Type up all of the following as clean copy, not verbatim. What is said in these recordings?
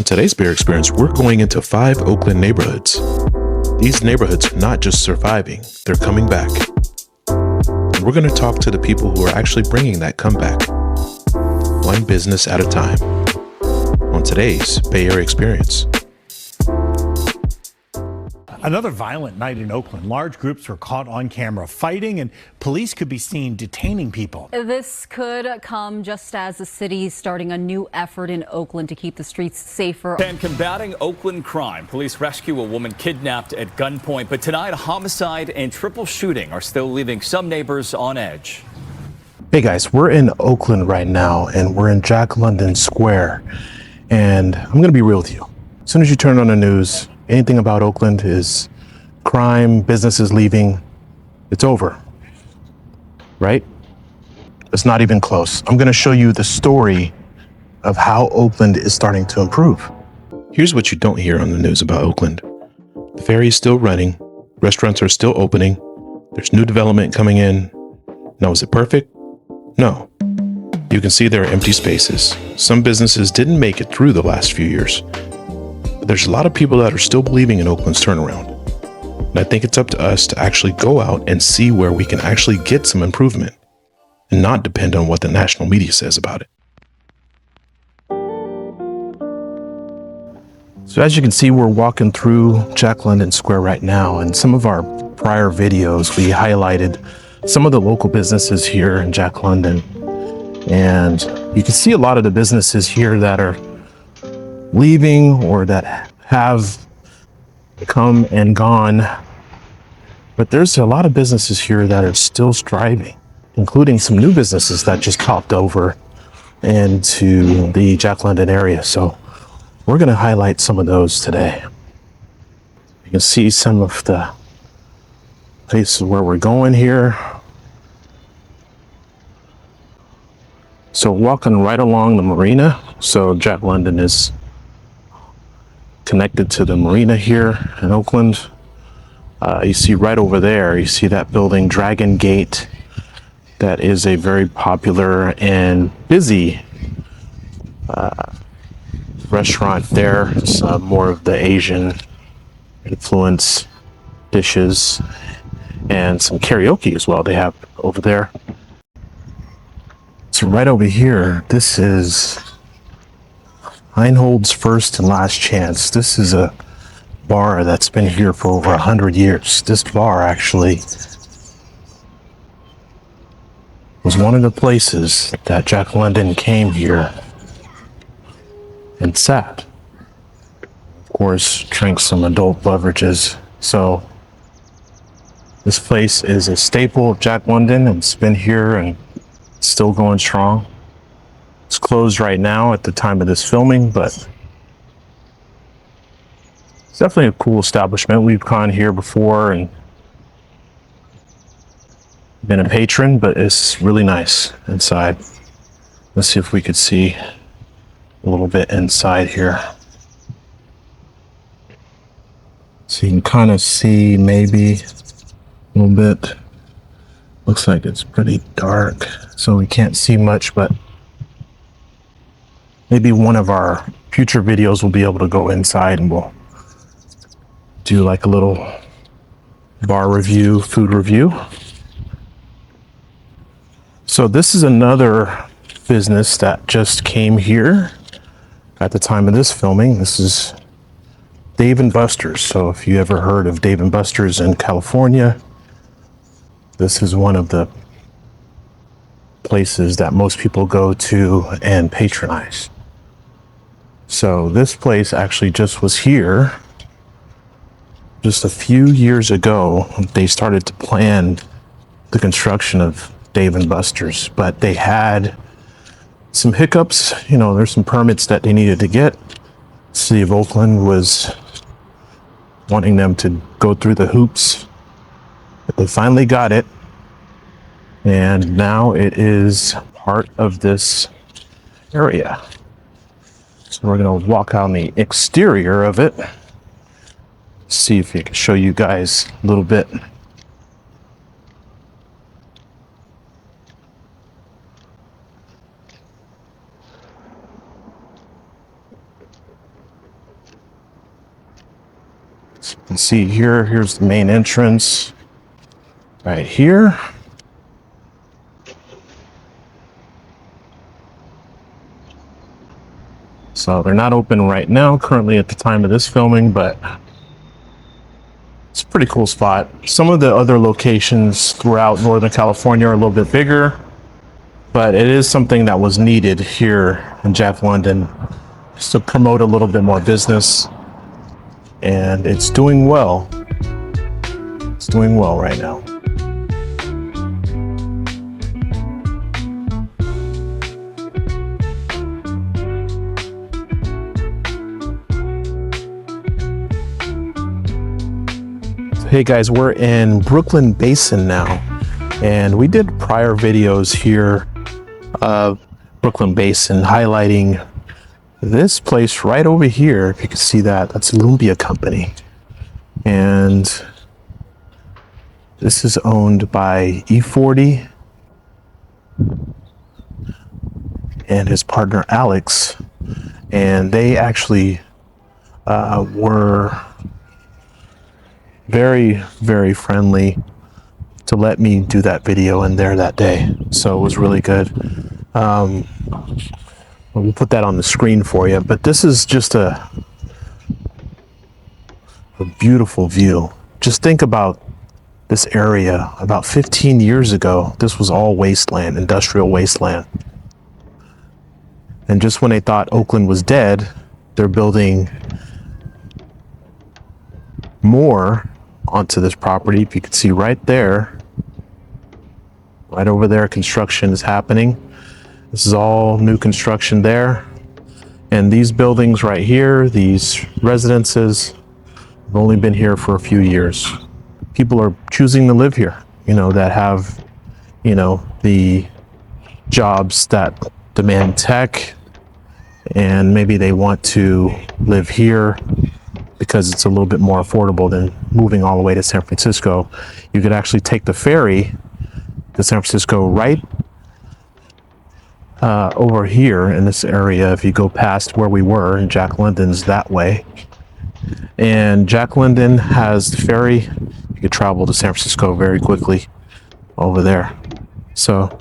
today's Bear Experience, we're going into 5 Oakland neighborhoods. These neighborhoods are not just surviving, they're coming back. And we're going to talk to the people who are actually bringing that comeback, one business at a time, on today's Bay Area Experience. Another violent night in Oakland. Large groups were caught on camera fighting, and police could be seen detaining people. This could come just as the city's starting a new effort in Oakland to keep the streets safer. And combating Oakland crime, police rescue a woman kidnapped at gunpoint. But tonight, a homicide and triple shooting are still leaving some neighbors on edge. Hey guys, we're in Oakland right now, and we're in Jack London Square. And I'm going to be real with you. As soon as you turn on the news, anything about Oakland is crime, businesses leaving, it's over, right? It's not even close. I'm gonna show you the story of how Oakland is starting to improve. Here's what you don't hear on the news about Oakland. The ferry is still running, restaurants are still opening, there's new development coming in. Now, is it perfect? No. You can see there are empty spaces. Some businesses didn't make it through the last few years. There's a lot of people that are still believing in Oakland's turnaround. And I think it's up to us to actually go out and see where we can actually get some improvement and not depend on what the national media says about it. So as you can see, we're walking through Jack London Square right now. In some of our prior videos, we highlighted some of the local businesses here in Jack London. And you can see a lot of the businesses here that are leaving or that have come and gone, but there's a lot of businesses here that are still striving, including some new businesses that just popped over into the Jack London area. So we're going to highlight some of those today. You can see some of the places where we're going here. So walking right along the marina. So Jack London is connected to the marina here in Oakland. You see right over there, you see that building, Dragon Gate. That is a very popular and busy restaurant there. It's more of the Asian influence dishes and some karaoke as well they have over there. So right over here, this is Heinold's First and Last Chance. This is a bar that's been here for over 100 years. This bar actually was one of the places that Jack London came here and sat. Of course, drank some adult beverages. So this place is a staple of Jack London, and it's been here and still going strong. It's closed right now at the time of this filming, but it's definitely a cool establishment. We've gone here before and been a patron, but it's really nice inside. Let's see if we could see a little bit inside here. So you can kind of see maybe a little bit. Looks like it's pretty dark, so we can't see much, but maybe one of our future videos will be able to go inside and we'll do like a little bar review, food review. So this is another business that just came here at the time of this filming. This is Dave & Buster's. So if you ever heard of Dave & Buster's in California, this is one of the places that most people go to and patronize. So this place actually just was here just a few years ago. They started to plan the construction of Dave & Buster's, but they had some hiccups. You know, there's some permits that they needed to get. City of Oakland was wanting them to go through the hoops, but they finally got it. And now it is part of this area. So we're going to walk on the exterior of it. See if we can show you guys a little bit. So you can see here's the main entrance right here. So they're not open right now, currently at the time of this filming, but it's a pretty cool spot. Some of the other locations throughout Northern California are a little bit bigger, but it is something that was needed here in Jack London just to promote a little bit more business. And it's doing well. It's doing well right now. Hey guys, we're in Brooklyn Basin now, and we did prior videos here of Brooklyn Basin highlighting this place right over here. If you can see that, that's Lumpia Company, and this is owned by E40 and his partner Alex, and they actually were very, very friendly to let me do that video in there that day. So it was really good. We'll put that on the screen for you, but this is just a beautiful view. Just think about this area. About 15 years ago, this was all wasteland, industrial wasteland. And just when they thought Oakland was dead, they're building more onto this property. If you can see right there, right over there, construction is happening. This is all new construction there. And these buildings right here, these residences, have only been here for a few years. People are choosing to live here, that have, the jobs that demand tech, and maybe they want to live here because it's a little bit more affordable than moving all the way to San Francisco. You could actually take the ferry to San Francisco right over here in this area. If you go past where we were, and Jack London's that way. And Jack London has the ferry. You could travel to San Francisco very quickly over there. So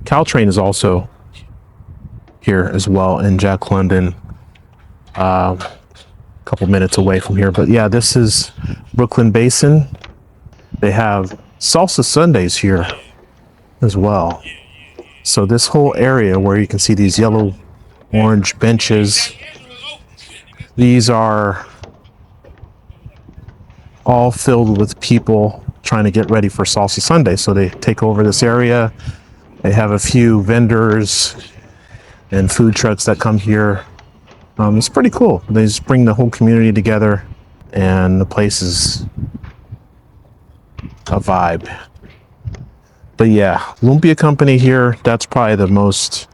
Caltrain is also here as well in Jack London. Couple minutes away from here. But yeah, this is Brooklyn Basin. They have Salsa Sundays here as well. So this whole area where you can see these yellow orange benches, these are all filled with people trying to get ready for Salsa Sunday. So they take over this area. They have a few vendors and food trucks that come here. It's pretty cool. They just bring the whole community together, and the place is a vibe. But yeah, Lumpia Company here, that's probably the most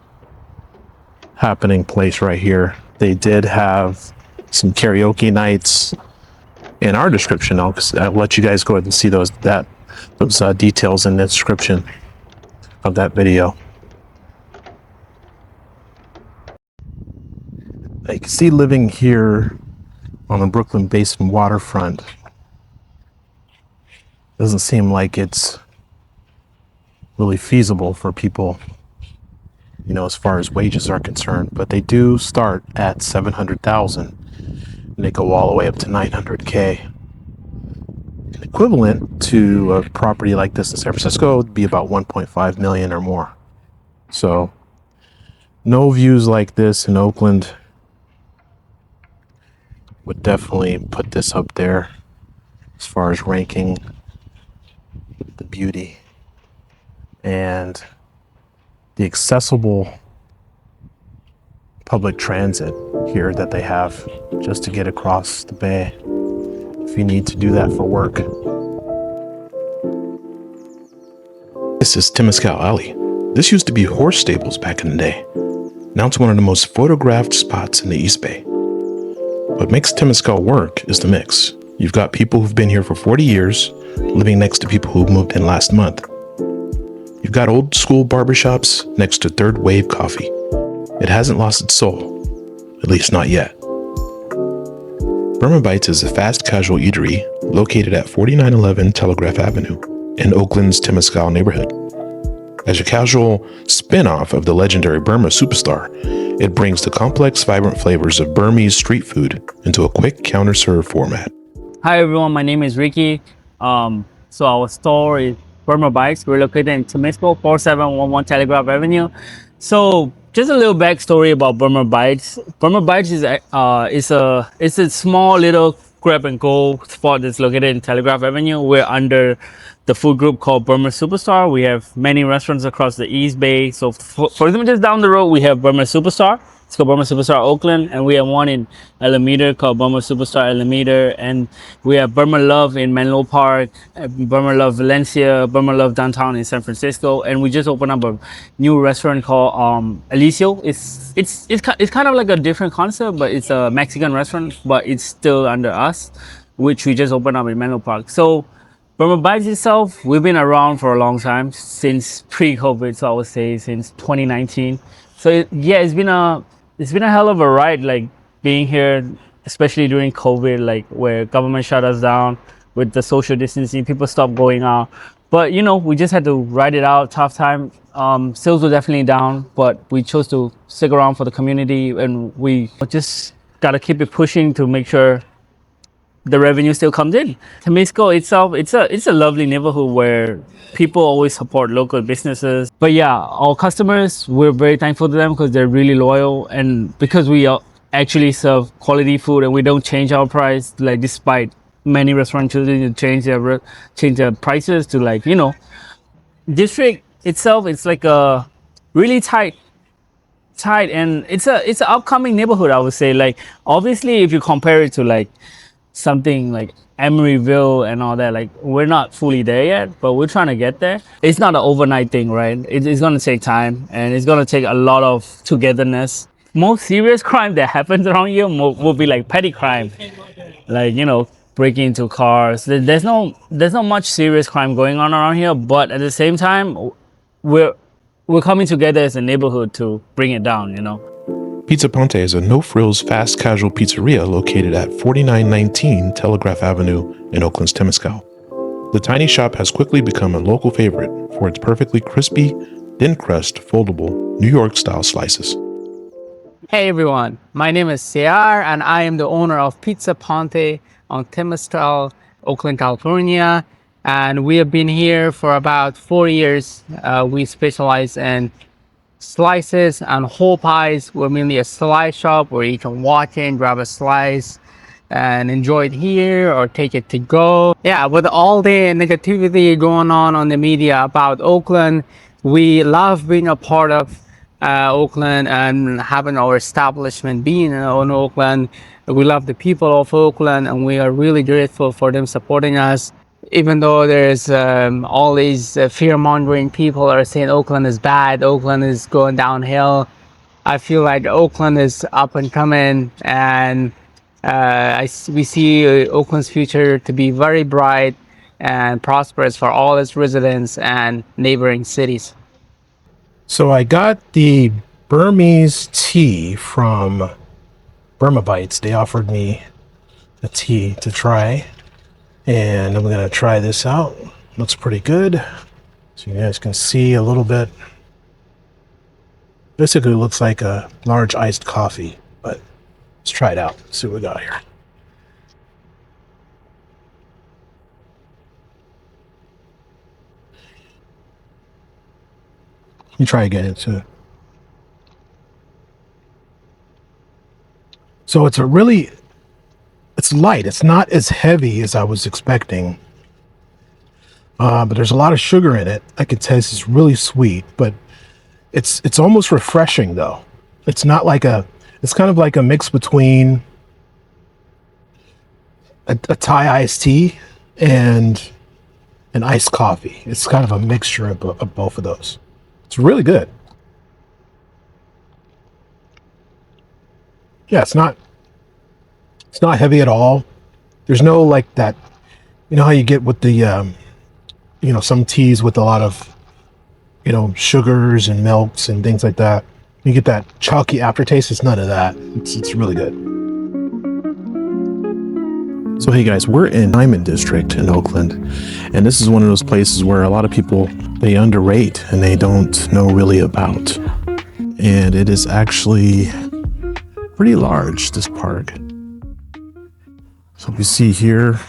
happening place right here. They did have some karaoke nights in our description. I'll let you guys go ahead and see those details in the description of that video. You can see living here on the Brooklyn Basin waterfront doesn't seem like it's really feasible for people, as far as wages are concerned, but they do start at 700,000 and they go all the way up to 900K. Equivalent to a property like this in San Francisco would be about 1.5 million or more. So no views like this in Oakland. Would definitely put this up there as far as ranking the beauty and the accessible public transit here that they have just to get across the bay if you need to do that for work. This is Temescal Alley. This used to be horse stables back in the day. Now it's one of the most photographed spots in the East Bay. What makes Temescal work is the mix. You've got people who've been here for 40 years, living next to people who moved in last month. You've got old school barbershops next to third wave coffee. It hasn't lost its soul, at least not yet. Burma Bites is a fast casual eatery located at 4911 Telegraph Avenue in Oakland's Temescal neighborhood. As a casual spin-off of the legendary Burma superstar, it brings the complex, vibrant flavors of Burmese street food into a quick counter-serve format. Hi everyone, my name is Ricky. So our store is Burma Bites. We're located in Temescal, 4711 Telegraph Avenue. So just a little backstory about Burma Bites. Burma Bites is a small little grab and go spot that's located in Telegraph Avenue. We're under the food group called Burma Superstar. We have many restaurants across the East Bay. So for example, just down the road, we have Burma Superstar. It's called Burma Superstar Oakland, and we have one in Alameda called Burma Superstar Alameda, and we have Burma Love in Menlo Park, Burma Love Valencia, Burma Love downtown in San Francisco, and we just opened up a new restaurant called Alicio. It's kind of like a different concept, but it's a Mexican restaurant, but it's still under us, which we just opened up in Menlo Park. So Burma Bites itself, we've been around for a long time, since pre-COVID, so I would say since 2019. So it's been a hell of a ride, like being here, especially during COVID, like where government shut us down with the social distancing, people stopped going out. But we just had to ride it out, tough time. Sales were definitely down, but we chose to stick around for the community, and we just gotta keep it pushing to make sure the revenue still comes in. Temescal itself, it's a lovely neighborhood where people always support local businesses. But yeah, our customers, we're very thankful to them because they're really loyal, and because we actually serve quality food and we don't change our price, like despite many restaurants choosing to change their prices to district itself. It's like a really tight, and it's an upcoming neighborhood, I would say. Like obviously, if you compare it to something like Emeryville and all that, we're not fully there yet, but we're trying to get there. It's not an overnight thing, right? It's going to take time, and it's going to take a lot of togetherness. Most serious crime that happens around here will be like petty crime, breaking into cars. There's not much serious crime going on around here, but at the same time, we're coming together as a neighborhood to bring it down. Pizza Ponte is a no-frills, fast casual pizzeria located at 4919 Telegraph Avenue in Oakland's Temescal. The tiny shop has quickly become a local favorite for its perfectly crispy, thin-crust, foldable, New York-style slices. Hey everyone, my name is Ciar, and I am the owner of Pizza Ponte on Temescal, Oakland, California. And we have been here for about 4 years. We specialize in slices and whole pies. We're mainly a slice shop where you can walk in, grab a slice and enjoy it here or take it to go. Yeah, with all the negativity going on the media about Oakland, we love being a part of Oakland and having our establishment being in Oakland. We love the people of Oakland, and we are really grateful for them supporting us. Even though there's all these fear-mongering people are saying Oakland is bad, Oakland is going downhill, I feel like Oakland is up and coming, and we see Oakland's future to be very bright and prosperous for all its residents and neighboring cities. So I got the Burmese tea from Burma Bites. They offered me a tea to try, and I'm gonna try this out. Looks pretty good. So you guys can see a little bit. Basically looks like a large iced coffee, but let's try it out. See what we got here. You try again. So it's light. It's not as heavy as I was expecting. But there's a lot of sugar in it. I could taste it's really sweet, but it's almost refreshing though. It's not like it's kind of like a mix between a Thai iced tea and an iced coffee. It's kind of a mixture of both of those. It's really good. Yeah, it's not heavy at all. There's no like that, how you get with the some teas with a lot of sugars and milks and things like that. You get that chalky aftertaste. It's none of that. It's really good. So hey guys, we're in Diamond District in Oakland, and this is one of those places where a lot of people, they underrate and they don't know really about. And it is actually pretty large, this park. So you see here,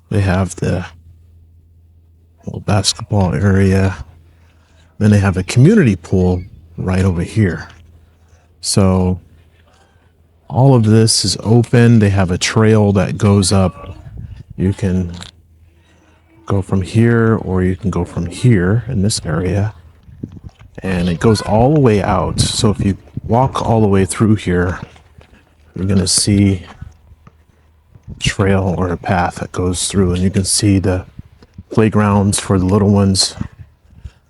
they have the little basketball area. Then they have a community pool right over here. So all of this is open. They have a trail that goes up. You can go from here or you can go from here in this area. And it goes all the way out. So if you walk all the way through here, you're going to see a trail or a path that goes through. And you can see the playgrounds for the little ones.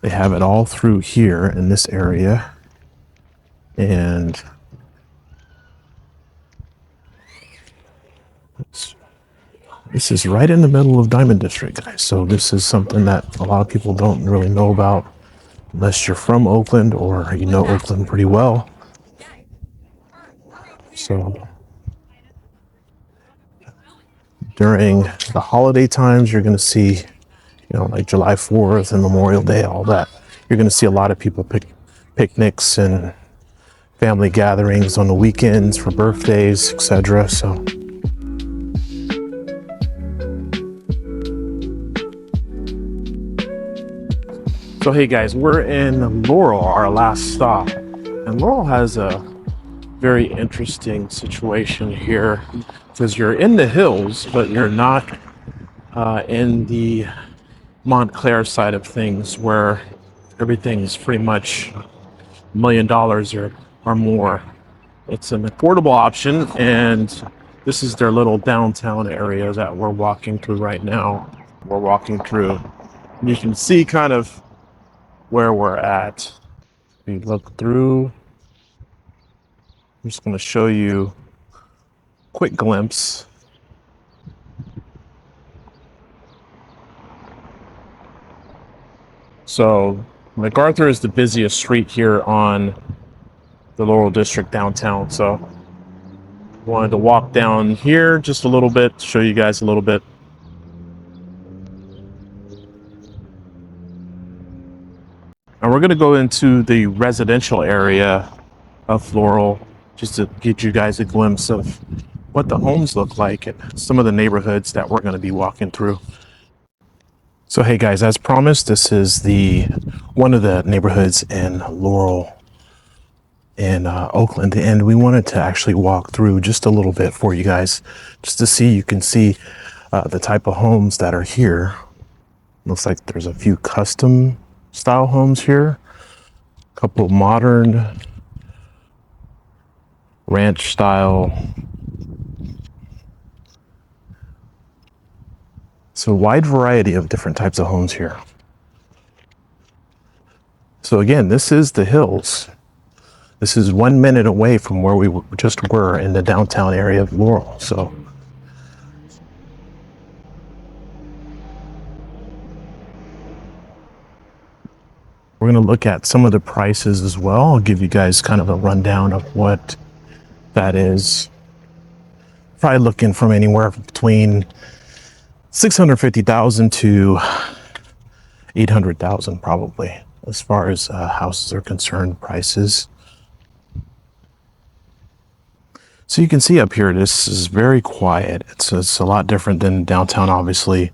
They have it all through here in this area. And this is right in the middle of Diamond District, guys. So this is something that a lot of people don't really know about unless you're from Oakland or you know Oakland pretty well. So during the holiday times, you're going to see, like July 4th and Memorial Day, all that. You're going to see a lot of people picnics and family gatherings on the weekends for birthdays, etc. So hey guys, we're in Laurel, our last stop. And Laurel has a very interesting situation here because you're in the hills, but you're not in the Montclair side of things where everything's pretty much $1 million or more. It's an affordable option, and this is their little downtown area that we're walking through right now. We're walking through. You can see kind of where we're at. We look through. I'm just going to show you a quick glimpse. So MacArthur is the busiest street here on the Laurel District downtown. So wanted to walk down here just a little bit, show you guys a little bit. And we're going to go into the residential area of Laurel just to get you guys a glimpse of what the homes look like and some of the neighborhoods that we're going to be walking through. So hey guys, as promised, this is one of the neighborhoods in Laurel in Oakland, and we wanted to actually walk through just a little bit for you guys, just to see, you can see the type of homes that are here. Looks like there's a few custom style homes here, a couple modern ranch style. So a wide variety of different types of homes here. So again, this is the hills. This is 1 minute away from where we just were in the downtown area of Laurel. So we're going to look at some of the prices as well. I'll give you guys kind of a rundown of what that is. Probably looking from anywhere between $650,000 to $800,000 probably, as far as houses are concerned, prices. So you can see up here, this is very quiet. It's a lot different than downtown, obviously.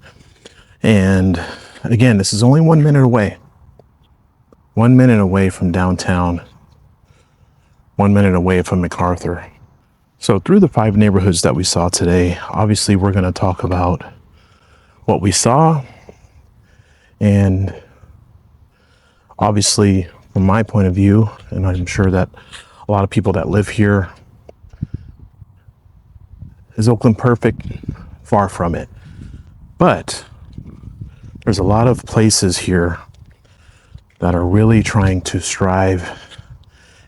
And again, this is only 1 minute away. 1 minute away from downtown. 1 minute away from MacArthur. So through the 5 neighborhoods that we saw today, obviously we're going to talk about what we saw. And obviously, from my point of view, and I'm sure that a lot of people that live here, is Oakland perfect? Far from it. But there's a lot of places here that are really trying to strive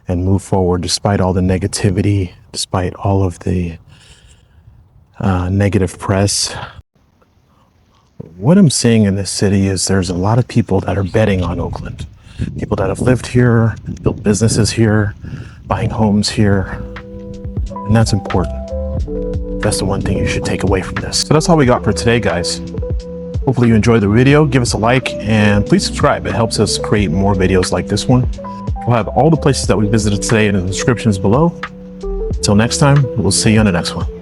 and move forward despite all the negativity, despite all of the negative press. What I'm seeing in this city is there's a lot of people that are betting on Oakland. People that have lived here, built businesses here, buying homes here, and that's important. That's the one thing you should take away from this. So that's all we got for today, guys. Hopefully you enjoyed the video. Give us a like and please subscribe. It helps us create more videos like this one. We'll have all the places that we visited today in the descriptions below. Until next time, we'll see you on the next one.